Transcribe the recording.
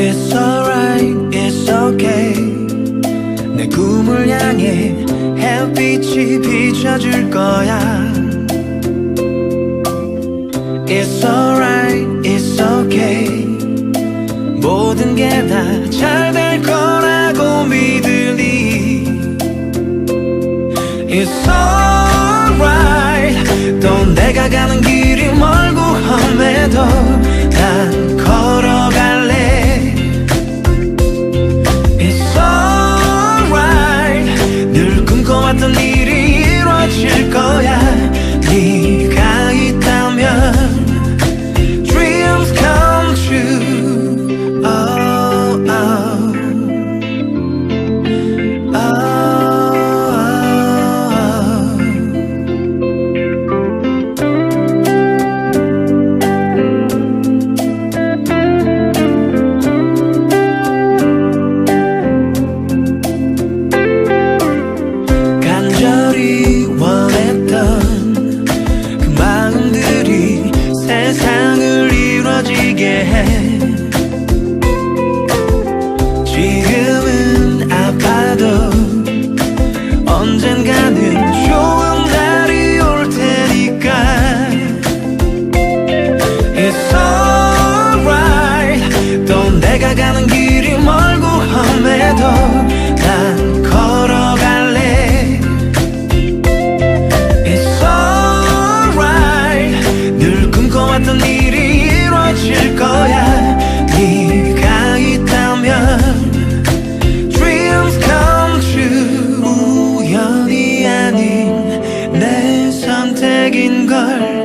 It's alright, it's okay. 내 꿈을 향해 햇빛이 비춰줄 거야. It's alright, it's okay. 모든 게 다 잘 될 거라고 믿으니. It's alright. 또 내가 가는 길이 멀고 험해도 난 걸어갈래. 꿈꿔왔던 일이 이루어질 거야. 네가 있다면 Dreams come true. Oh, oh. Oh, 간절히 원했던 그 마음들이 세상을 이루어지게 해. 지금은 아파도 언젠가는 좋은 날이 올 테니까. It's alright. 또 내가 가는 길이 멀고 험해도 난 걸어갈래. It's alright. 늘 꿈꿔왔던 일이 이루어질 거야. 네가 있다면 Dreams come true. 우연이 아닌 내 선택인 걸